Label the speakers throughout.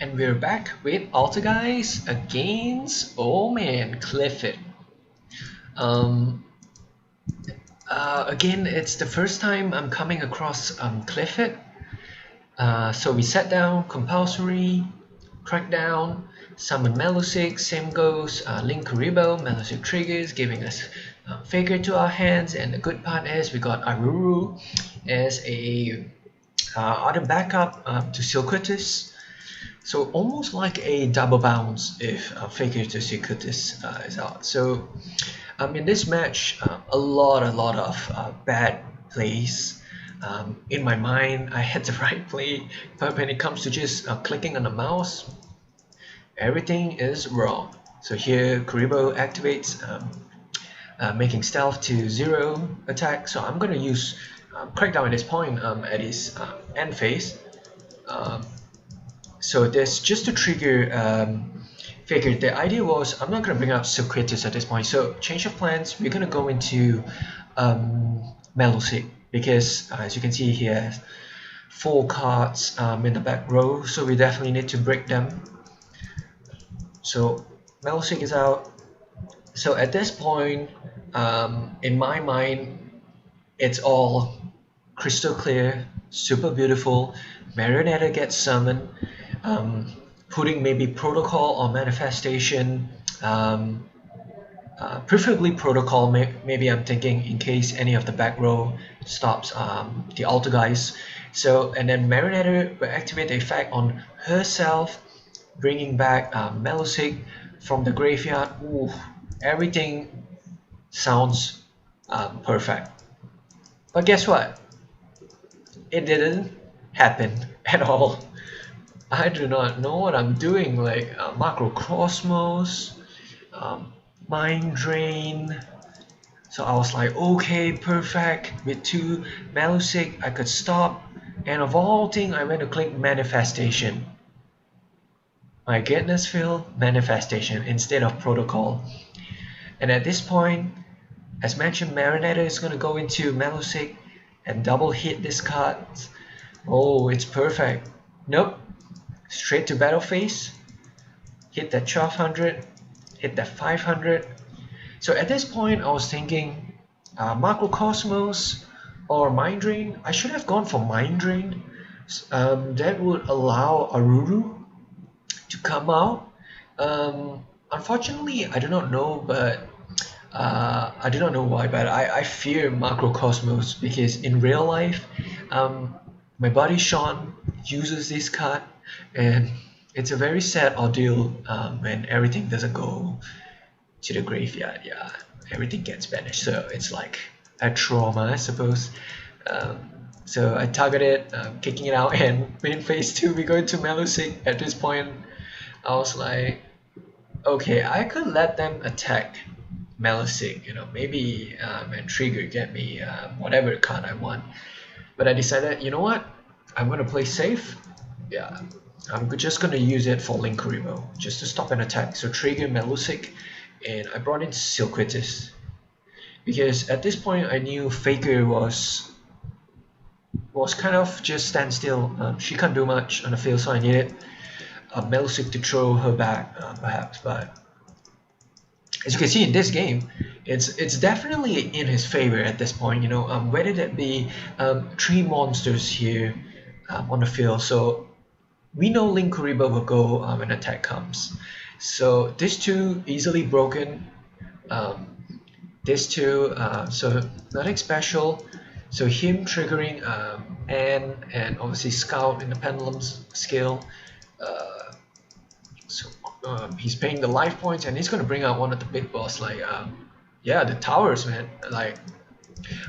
Speaker 1: And we're back with Altergeist against, oh man, Qliphort. Um, Again, it's the first time I'm coming across Qliphort. So we sat down, compulsory, crackdown, summon Melusik, same goes, Link Kuriboh, Melusik triggers, giving us Faker to our hands, and the good part is we got Aruru as a other backup to Silquitous. So almost like a double bounce if Faker to Silquitous is out. So in this match, a lot of bad plays. In my mind, I had the right play, but when it comes to just clicking on the mouse, everything is wrong. So here, Kuriboh activates, making stealth to 0 attack. So I'm going to use Crackdown at this point at his end phase. So this just to trigger Faker. The idea was I'm not going to bring up Silquitous at this point. So change of plans. We're going to go into Melusik because as you can see he has 4 cards in the back row. So we definitely need to break them. So Melusik is out. So at this point, in my mind, it's all crystal clear, super beautiful. Marionetta gets summoned, putting maybe protocol or manifestation, preferably protocol. Maybe I'm thinking in case any of the back row stops the Altergeist. So and then Marionetta will activate the effect on herself, bringing back Melusik from the graveyard. Ooh, everything sounds perfect. But guess what? It didn't happen at all. I do not know what I'm doing, like Macrocosmos, Mind Drain. So I was like, okay, perfect. With 2 Melusik, I could stop. And of all things, I went to click Manifestation. My goodness, Phil, Manifestation instead of Protocol. And at this point, as mentioned, Marionetta is going to go into Melusik and double hit this card. Oh, it's perfect. Nope. Straight to battle phase. Hit that 1200. Hit that 500. So at this point, I was thinking Macrocosmos or Mind Drain. I should have gone for Mind Drain. That would allow Aruru to come out. Unfortunately, I do not know, but I do not know why, but I fear Macrocosmos because in real life, my buddy Sean uses this card, and it's a very sad ordeal when everything doesn't go to the graveyard. Yeah, everything gets banished, so it's like a trauma, I suppose. So I targeted kicking it out, and in phase 2 we go into Melusik. At this point, I was like, okay, I could let them attack Melusik, maybe and trigger get me whatever card I want. But I decided, you know what? I'm gonna play safe. Yeah, I'm just gonna use it for Link Kuriboh just to stop an attack. So trigger Melusik, and I brought in Silquitous because at this point I knew Faker was kind of just stand still. She can't do much on the field, so I needed Melusik to throw her back, perhaps. But as you can see in this game, it's definitely in his favor at this point. Whether that be 3 monsters here on the field, so we know Link Kuriboh will go when attack comes. So these 2 easily broken. These 2, so nothing special. So him triggering and obviously Scout in the Pendulum's skill. He's paying the life points, and he's going to bring out one of the big boss, like yeah, the towers, man. Like,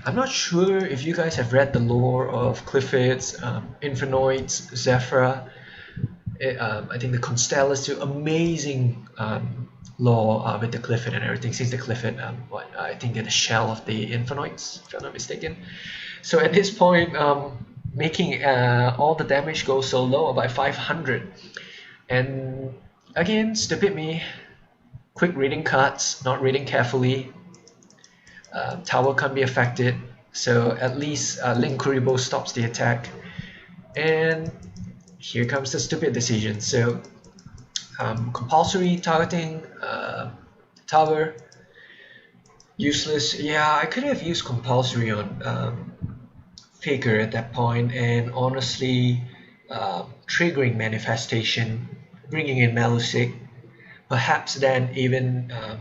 Speaker 1: I'm not sure if you guys have read the lore of Qliphort's Infernoids, Zephyra. I think the Constellas do amazing lore with the Qliphort and everything, since the Qliphort, I think they're the shell of the Infernoids, if I'm not mistaken. So at this point, making all the damage go so low by 500. And again, stupid me, quick reading cards, not reading carefully. Tower can't be affected, so at least Link Kuriboh stops the attack. And here comes the stupid decision. So compulsory targeting tower, useless. Yeah, I could have used compulsory on Faker at that point, and honestly, triggering manifestation, bringing in Melusik, perhaps then even um,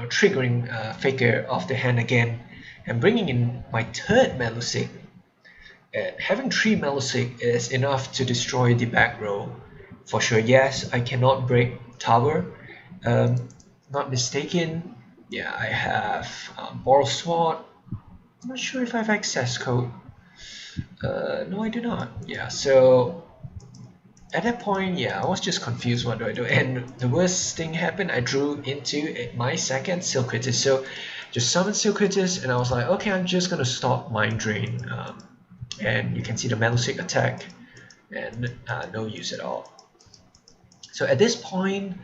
Speaker 1: triggering Faker off the hand again, and bringing in my third Melusik. And having three Melusik is enough to destroy the back row for sure. Yes, I cannot break tower. Um, Not mistaken. Yeah, I have Boral Sword. I'm not sure if I have access code. No, I do not. Yeah, so at that point, yeah, I was just confused. What do I do? And the worst thing happened. I drew into my second Silquitus. So just summon Silquitus, and I was like, okay, I'm just gonna stop Mind Drain. And you can see the Melusik attack, and no use at all. So at this point,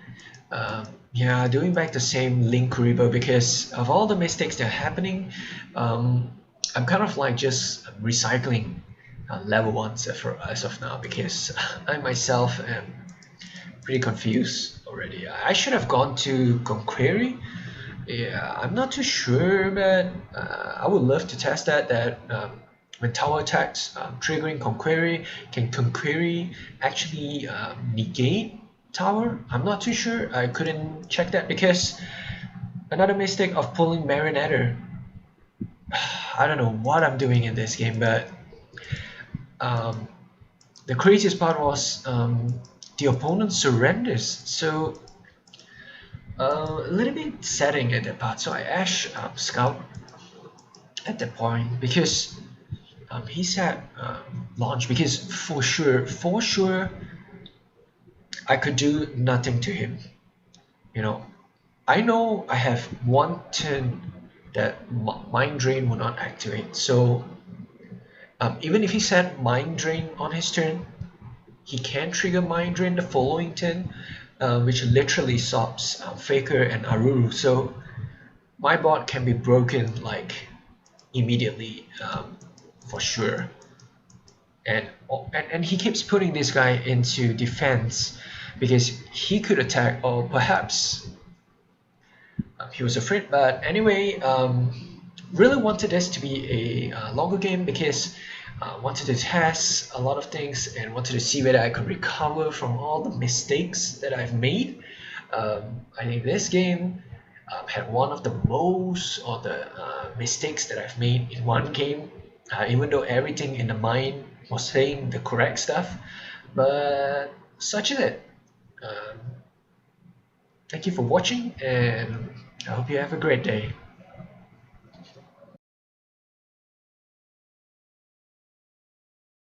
Speaker 1: yeah, doing back the same Link River, because of all the mistakes that are happening, I'm kind of like just recycling level 1s as of now, because I myself am pretty confused already. I should have gone to Conquery. Yeah, I'm not too sure, but I would love to test that when tower attacks triggering Conquery, can Conquery actually negate tower? I'm not too sure. I couldn't check that, because another mistake of pulling Marionetter. I don't know what I'm doing in this game, but the craziest part was the opponent surrenders. So a little bit setting at that part. So I Ash Scout at that point, because he said launch, because for sure I could do nothing to him. I know I have one turn that Mind Drain will not activate. So even if he said Mind Drain on his turn, he can trigger Mind Drain the following turn, which literally stops Faker and Aruru. So my bot can be broken like immediately, for sure. And he keeps putting this guy into defense, because he could attack, or perhaps he was afraid. But anyway, really wanted this to be a longer game, because wanted to test a lot of things and wanted to see whether I could recover from all the mistakes that I've made. I think this game had one of the most, or the mistakes that I've made in one game, even though everything in the mind was saying the correct stuff. But such is it. Thank you for watching, and I hope you have a great day.